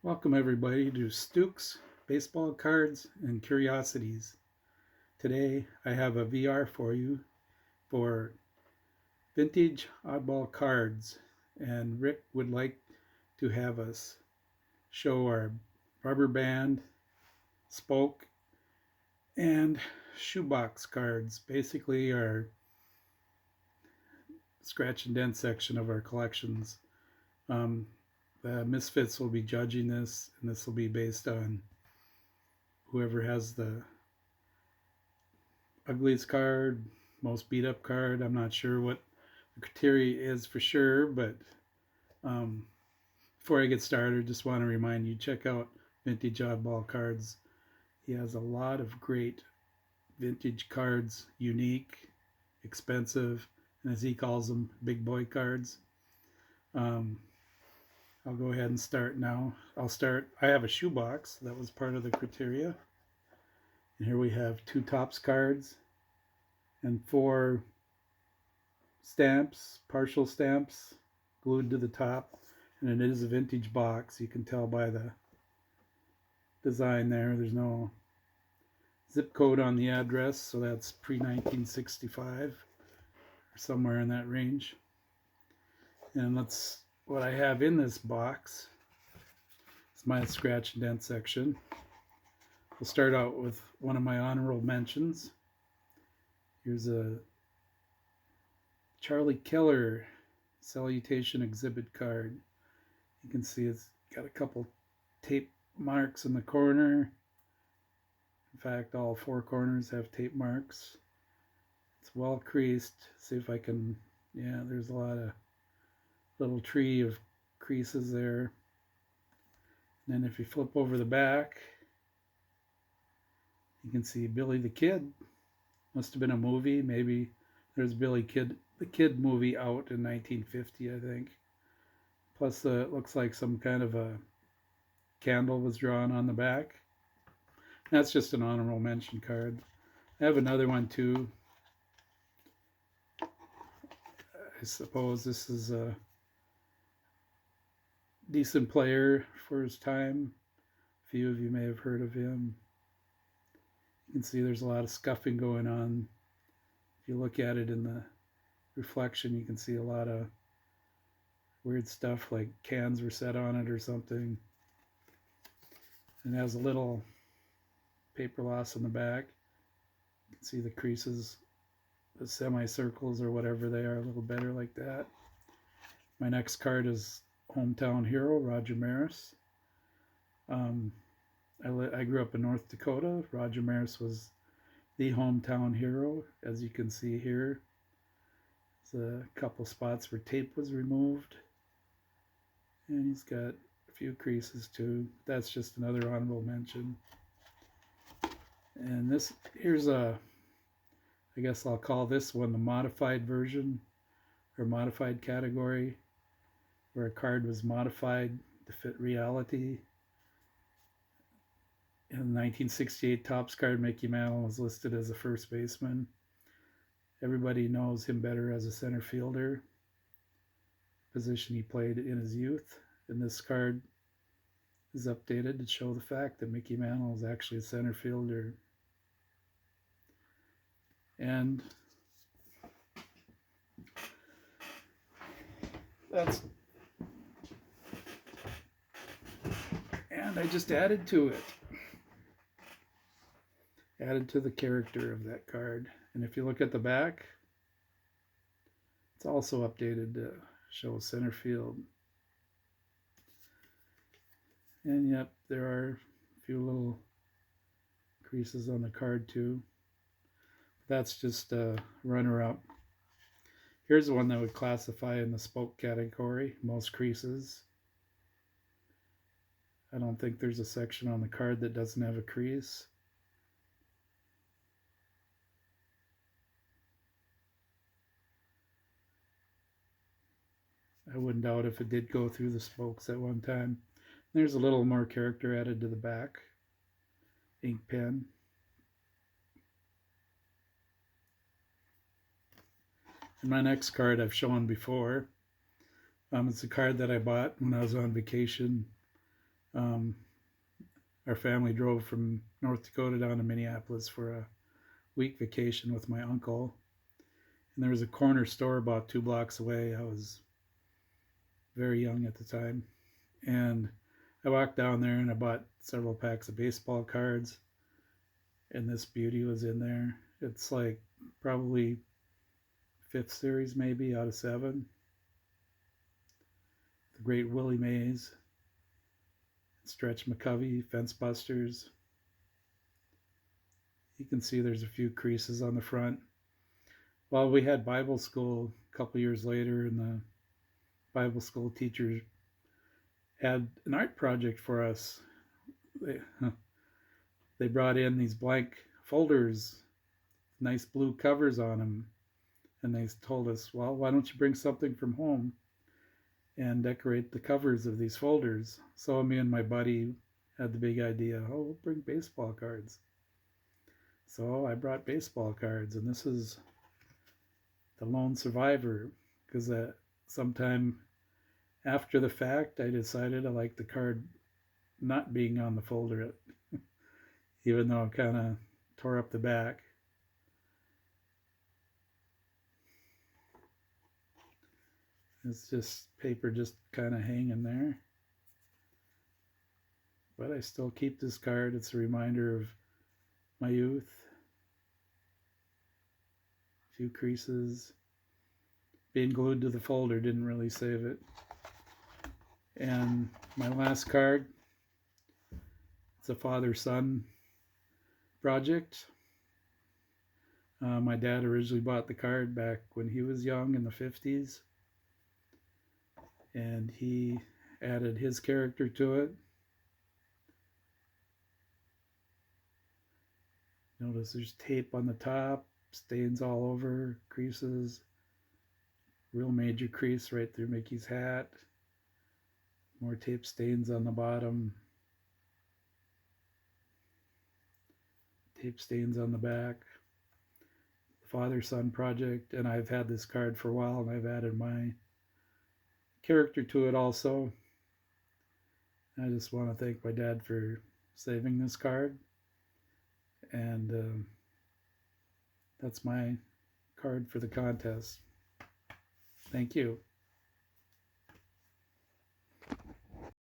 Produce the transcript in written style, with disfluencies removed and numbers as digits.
Welcome everybody to Stooks, Baseball Cards, and Curiosities. Today I have a VR for you for vintage oddball cards, and Rick would like to have us show our rubber band, spoke, and shoebox cards, basically our scratch and dent section of our collections. Um, the Misfits will be judging this, and this will be based on whoever has the ugliest card, most beat up card. I'm not sure what the criteria is for sure, but um, before I get started, just want to remind you, check out Vintage Oddball Cards. He has a lot of great vintage cards, unique, expensive, and as he calls them, big boy cards. Um, I'll go ahead and start now. I have a shoebox. That was part of the criteria. And here we have two Topps cards and four stamps, partial stamps, glued to the top. And it is a vintage box. You can tell by the design there. There's no zip code on the address, so that's pre-1965 or somewhere in that range. And what I have in this box is my scratch and dent section. We'll start out with one of my honorable mentions. Here's a Charlie Keller Salutation exhibit card. You can see it's got a couple tape marks in the corner. In fact, all four corners have tape marks. It's well creased. See if I can, yeah, there's a lot of little tree of creases there. And then if you flip over the back, you can see Billy the Kid. Must have been a movie. Maybe there's Billy the Kid movie out in 1950, I think. Plus, it looks like some kind of a candle was drawn on the back. That's just an honorable mention card. I have another one too. I suppose this is a decent player for his time. A few of you may have heard of him. You can see there's a lot of scuffing going on. If you look at it in the reflection, you can see a lot of weird stuff, like cans were set on it or something. And it has a little paper loss in the back. You can see the creases, the semicircles or whatever they are, a little better like that. My next card is Hometown Hero, Roger Maris. I grew up in North Dakota. Roger Maris was the hometown hero, as you can see here. There's a couple spots where tape was removed. And he's got a few creases too. That's just another honorable mention. And here's I guess I'll call this one the modified version, or modified category, where a card was modified to fit reality. In the 1968 Topps card, Mickey Mantle was listed as a first baseman. Everybody knows him better as a center fielder, position he played in his youth. And this card is updated to show the fact that Mickey Mantle is actually a center fielder. And I just added to it. Added to the character of that card. And if you look at the back, it's also updated to show center field. And yep, there are a few little creases on the card too. That's just a runner-up. Here's one that would classify in the spoke category, most creases. I don't think there's a section on the card that doesn't have a crease. I wouldn't doubt if it did go through the spokes at one time. There's a little more character added to the back. Ink pen. And my next card I've shown before. It's a card that I bought when I was on vacation Um, our family drove from North Dakota down to Minneapolis for a week vacation with my uncle. And there was a corner store about 2 blocks away. I was very young at the time. And I walked down there and I bought several packs of baseball cards. And this beauty was in there. It's like probably fifth series, maybe out of 7. The Great Willie Mays, Stretch McCovey, Fence Busters. You can see there's a few creases on the front. Well, we had Bible school a couple years later, and the Bible school teacher had an art project for us. They, they brought in these blank folders, nice blue covers on them, and they told us, well, why don't you bring something from home and decorate the covers of these folders? So me and my buddy had the big idea, oh, we'll bring baseball cards. So I brought baseball cards, and this is the lone survivor, because sometime after the fact I decided I liked the card not being on the folder, even though it kind of tore up the back. It's just paper just kind of hanging there. But I still keep this card. It's a reminder of my youth. A few creases. Being glued to the folder didn't really save it. And my last card, it's a father-son project. My dad originally bought the card back when he was young in the 50s. And he added his character to it. Notice there's tape on the top, stains all over, creases, real major crease right through Mickey's hat, more tape stains on the bottom, tape stains on the back. Father-son project, and I've had this card for a while, and I've added my character to it also. I just want to thank my dad for saving this card, and that's my card for the contest. Thank you.